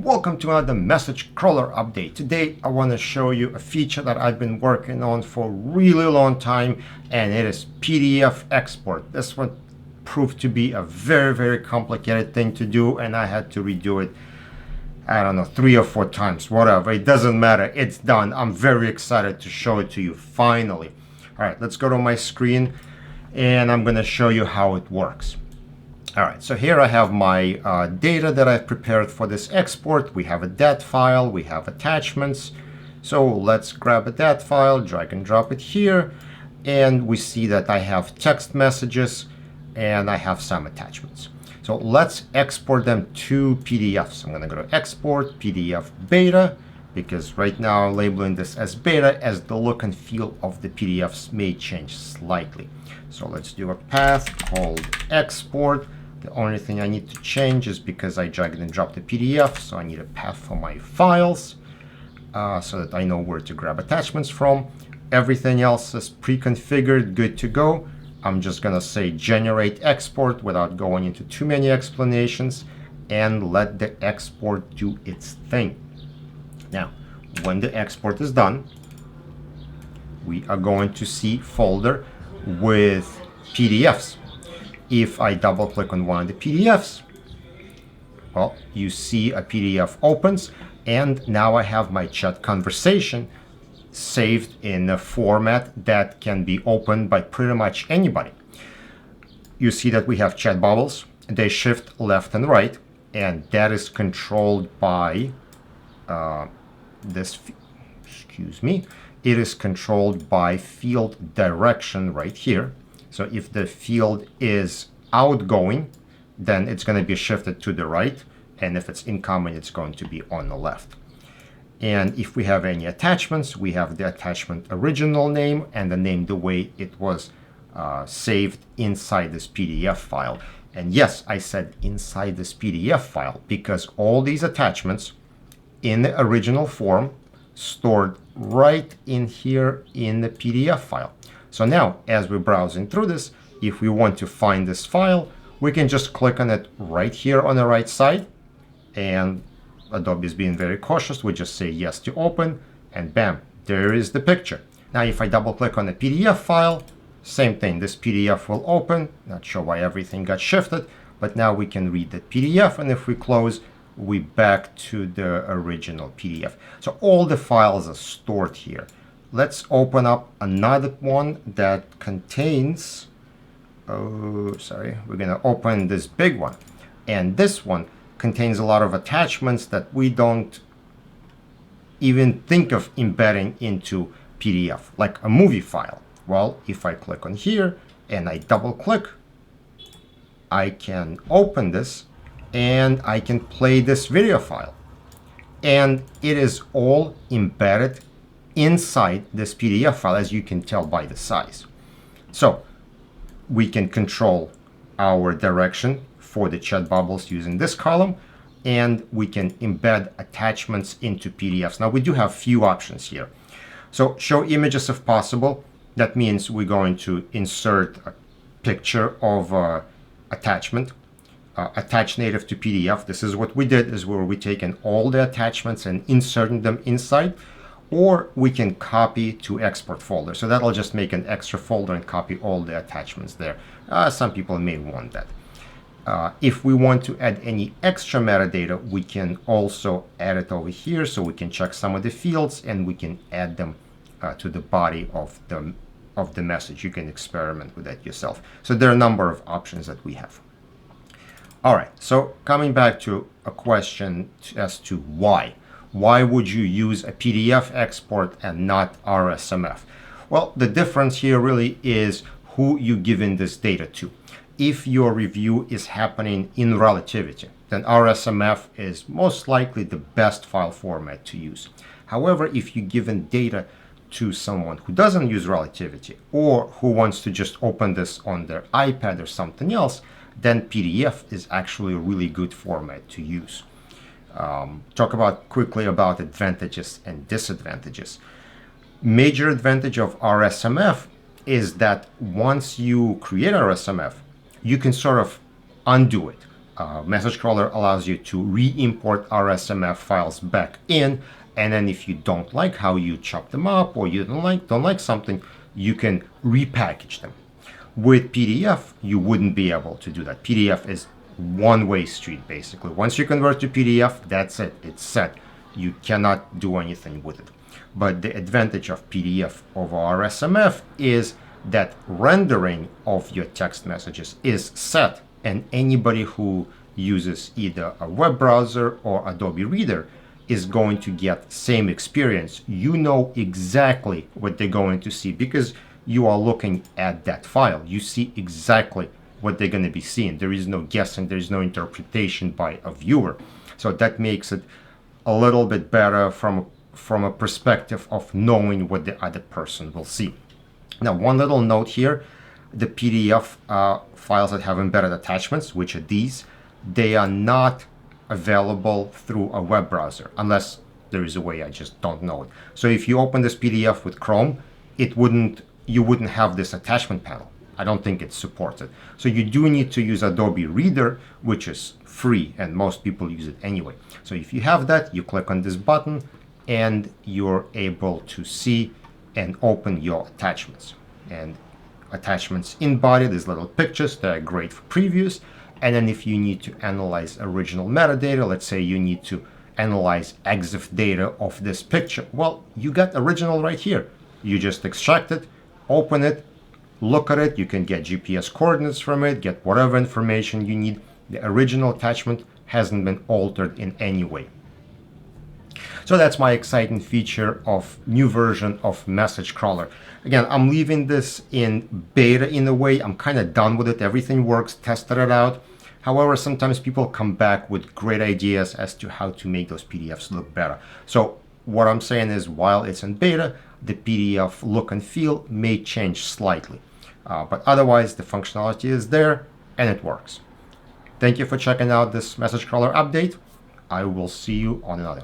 Welcome to another message crawler update. Today I want to show you a feature that I've been working on for a really long time, and it is PDF export. This one proved to be a very complicated thing to do, and I had to redo it, I don't know, 3 or 4 times, whatever. It doesn't matter, it's done. I'm very excited to show it to you finally. All right, let's go to my screen and I'm going to show you how it works. All right, so here I have my data that I've prepared for this export. We have a DAT file, we have attachments. So let's grab a DAT file, drag and drop it here, and we see that I have text messages and I have some attachments. So let's export them to PDFs. I'm going to go to Export, PDF Beta, because right now I'm labeling this as beta, as the look and feel of the PDFs may change slightly. So let's do a path called Export. The only thing I need to change is because I dragged and dropped the PDF, so I need a path for my files so that I know where to grab attachments from. Everything else is pre-configured, good to go. I'm just going to say generate export without going into too many explanations and let the export do its thing. Now, when the export is done, we are going to see folder with PDFs. If I double click on one of the PDFs, well, you see a PDF opens, and now I have my chat conversation saved in a format that can be opened by pretty much anybody. You see that we have chat bubbles. They shift left and right, and that is controlled by it is controlled by field direction right here. So if the field is outgoing, then it's going to be shifted to the right, and if it's incoming, it's going to be on the left. And if we have any attachments, we have the attachment original name and the name the way it was saved inside this PDF file. And yes, I said inside this PDF file because all these attachments in the original form stored right in here in the PDF file. So now, as we're browsing through this, if we want to find this file, we can just click on it right here on the right side. And Adobe is being very cautious. We just say yes to open, and bam, there is the picture. Now, if I double click on the PDF file, same thing. This PDF will open. Not sure why everything got shifted, but now we can read the PDF. And if we close, we back to the original PDF. So all the files are stored here. Let's open up another one that contains, we're going to open this big one. And this one contains a lot of attachments that we don't even think of embedding into PDF, like a movie file. Well, if I click on here and I double click, I can open this and I can play this video file. And it is all embedded inside this PDF file, as you can tell by the size. So we can control our direction for the chat bubbles using this column, and we can embed attachments into PDFs. Now we do have few options here. So show images if possible. That means we're going to insert a picture of attachment, attach native to PDF. This is what we did, is where we taken all the attachments and inserting them inside. Or we can copy to export folder. So that'll just make an extra folder and copy all the attachments there. Some people may want that. If we want to add any extra metadata, we can also add it over here. So we can check some of the fields and we can add them to the body of the message. You can experiment with that yourself. So there are a number of options that we have. All right, so coming back to a question as to why. Why would you use a PDF export and not RSMF? Well, the difference here really is who you giving this data to. If your review is happening in Relativity, then RSMF is most likely the best file format to use. However, if you're giving data to someone who doesn't use Relativity or who wants to just open this on their iPad or something else, then PDF is actually a really good format to use. Talk quickly about advantages and disadvantages. Major advantage of RSMF is that once you create RSMF, you can sort of undo it. Message crawler allows you to re-import RSMF files back in, and then if you don't like how you chop them up, or you don't like something, you can repackage them. With PDF, you wouldn't be able to do that. PDF is one-way street, basically. Once you convert to PDF, that's it. It's set. You cannot do anything with it. But the advantage of PDF over RSMF is that rendering of your text messages is set, and anybody who uses either a web browser or Adobe Reader is going to get same experience. You know exactly what they're going to see because you are looking at that file. You see exactly what they're going to be seeing. There is no guessing, there is no interpretation by a viewer. So that makes it a little bit better from a perspective of knowing what the other person will see. Now, one little note here, the PDF files that have embedded attachments, which are these, they are not available through a web browser unless there is a way, I just don't know it. So if you open this PDF with Chrome, you wouldn't have this attachment panel. I don't think it supports it. So you do need to use Adobe Reader, which is free, and most people use it anyway. So if you have that, you click on this button and you're able to see and open your attachments. And attachments in body, these little pictures, they're great for previews. And then if you need to analyze original metadata, let's say you need to analyze EXIF data of this picture, well, you got original right here. You just extract it, open it, look at it. You can get GPS coordinates from it, get whatever information you need. The original attachment hasn't been altered in any way. So that's my exciting feature of new version of Message Crawler. Again, I'm leaving this in beta in a way. I'm kind of done with it. Everything works, tested it out. However, sometimes people come back with great ideas as to how to make those PDFs look better. So what I'm saying is, while it's in beta, the PDF look and feel may change slightly. But otherwise, the functionality is there and it works. Thank you for checking out this Message Crawler update. I will see you on another.